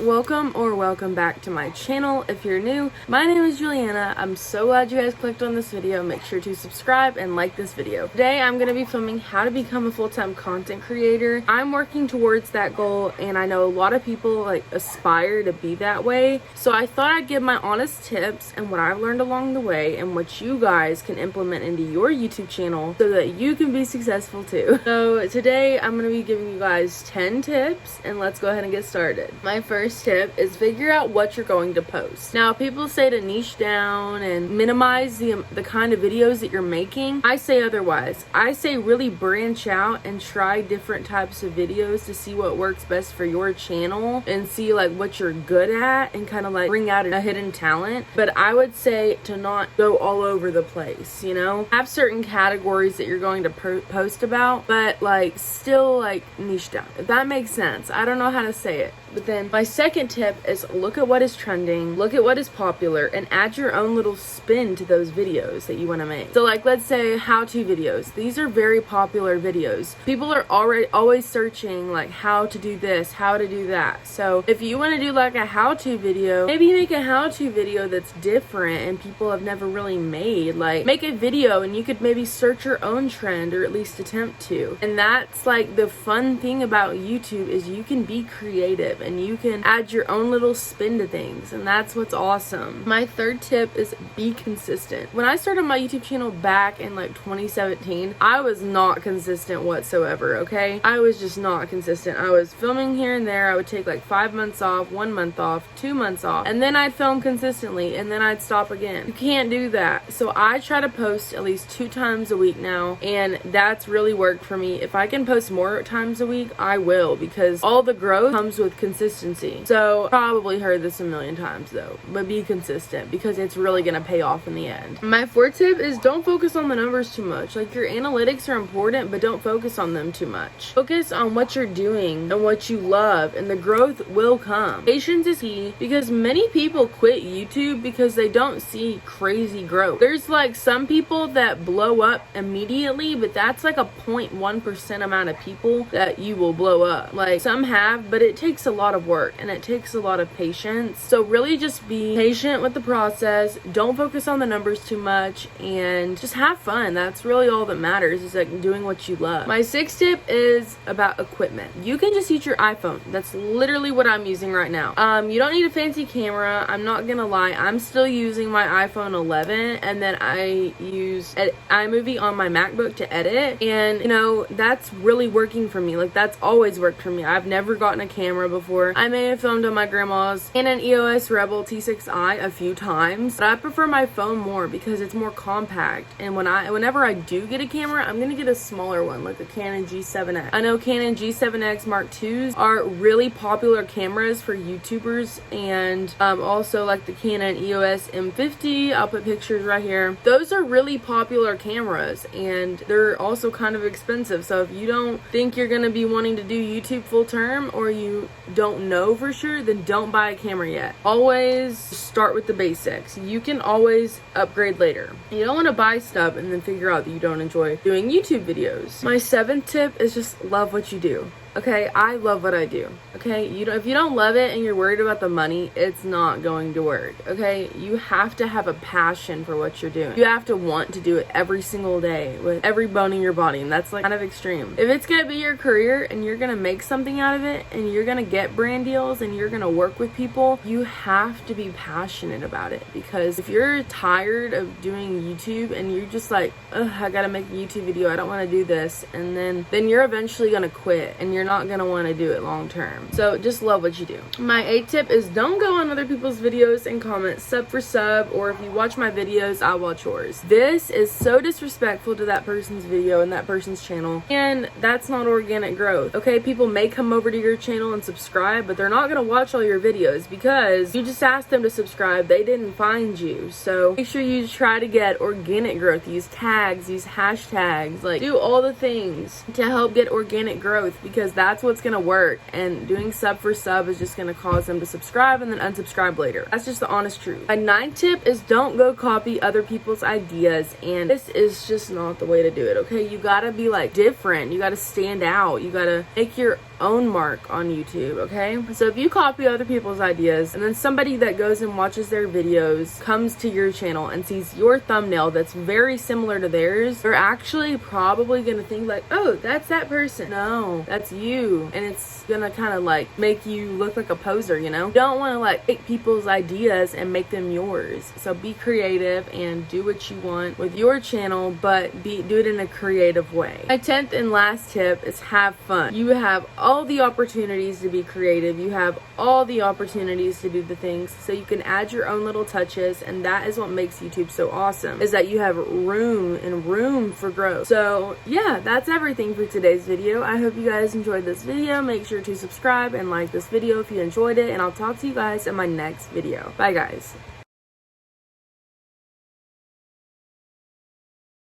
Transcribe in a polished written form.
welcome back to my channel. If you're new, my name is Juliana. I'm so glad you guys clicked on this video. Make sure to subscribe and like this video. Today I'm going to be filming how to become a full-time content creator. I'm working towards that goal, and I know a lot of people aspire to be that way. So I thought I'd give my honest tips and what I've learned along the way and what you guys can implement into your YouTube channel so that you can be successful too. So today I'm going to be giving you guys 10 tips, and let's go ahead and get started. My first tip is figure out what you're going to post. Now, people say to niche down and minimize the kind of videos that you're making. I say otherwise. I say really branch out and try different types of videos to see what works best for your channel and see what you're good at and kind of bring out a hidden talent. But I would say to not go all over the place, have certain categories that you're going to post about, but still niche down, if that makes sense. I don't know how to say it. But then my second tip is look at what is trending, look at what is popular, and add your own little spin to those videos that you want to make. So let's say how-to videos. These are very popular videos. People are always searching how to do this, how to do that. So if you want to do a how-to video, maybe make a how-to video that's different and people have never really made. Make a video and you could maybe search your own trend, or at least attempt to. And that's the fun thing about YouTube is you can be creative and you can add your own little spin to things, and that's what's awesome. My third tip is be consistent. When I started my YouTube channel back in 2017, I was not consistent whatsoever, okay? I was just not consistent. I was filming here and there. I would take 5 months off, 1 month off, 2 months off, and then I'd film consistently, and then I'd stop again. You can't do that. So I try to post at least 2 times a week now, and that's really worked for me. If I can post more times a week, I will, because all the growth comes with consistency. So probably heard this a million times though, but be consistent because it's really gonna pay off in the end. My fourth tip is don't focus on the numbers too much. Your analytics are important, but don't focus on them too much. Focus on what you're doing and what you love, and the growth will come. Patience is key, because many people quit YouTube because they don't see crazy growth. There's some people that blow up immediately, but that's a 0.1% amount of people that you will blow up. Some have, but it takes a lot of work and it takes a lot of patience. So really just be patient with the process. Don't focus on the numbers too much and just have fun. That's really all that matters, is doing what you love. My sixth tip is about equipment. You can just use your iPhone. That's literally what I'm using right now. You don't need a fancy camera. I'm not gonna lie, I'm still using my iPhone 11, and then I use iMovie on my MacBook to edit, and that's really working for me. That's always worked for me. I've never gotten a camera before. I may have filmed on my grandma's Canon EOS Rebel T6i a few times, but I prefer my phone more because it's more compact. And whenever I do get a camera, I'm gonna get a smaller one, like a Canon G7X. I know Canon G7X Mark IIs are really popular cameras for YouTubers, and also the Canon EOS M50. I'll put pictures right here. Those are really popular cameras, and they're also kind of expensive. So if you don't think you're gonna be wanting to do YouTube full term, or you don't know for sure, then don't buy a camera yet. Always start with the basics. You can always upgrade later. You don't want to buy stuff and then figure out that you don't enjoy doing YouTube videos. My seventh tip is just love what you do. Okay, I love what I do. Okay, if you don't love it and you're worried about the money, it's not going to work. Okay, you have to have a passion for what you're doing. You have to want to do it every single day with every bone in your body, and that's kind of extreme. If it's gonna be your career and you're gonna make something out of it and you're gonna get brand deals and you're gonna work with people, you have to be passionate about it. Because if you're tired of doing YouTube and you're just I gotta make a YouTube video, I don't want to do this, and then you're eventually gonna quit and you're not gonna want to do it long term. So just love what you do. My 8th tip is don't go on other people's videos and comment sub for sub, or if you watch my videos, I'll watch yours. This is so disrespectful to that person's video and that person's channel, and that's not organic growth. Okay, people may come over to your channel and subscribe, but they're not gonna watch all your videos because you just asked them to subscribe. They didn't find you. So make sure you try to get organic growth. Use tags, use hashtags, do all the things to help get organic growth, because that's what's gonna work. And doing sub for sub is just gonna cause them to subscribe and then unsubscribe later. That's just the honest truth. My 9th tip is don't go copy other people's ideas, and this is just not the way to do it. Okay, you gotta be different. You gotta stand out. You gotta make your own mark on YouTube, okay? So if you copy other people's ideas and then somebody that goes and watches their videos comes to your channel and sees your thumbnail that's very similar to theirs, they're actually probably gonna think like, oh, that's that person. No, that's you. And it's gonna kind of like make you look like a poser, you know? You don't want to like take people's ideas and make them yours. So be creative and do what you want with your channel, but do it in a creative way. My 10th and last tip is have fun. You have all the opportunities to be creative. You have all the opportunities to do the things, so you can add your own little touches, and that is what makes YouTube so awesome, is that you have room for growth. So yeah, that's everything for today's video. I hope you guys enjoyed this video. Make sure to subscribe and like this video if you enjoyed it, and I'll talk to you guys in my next video. Bye guys.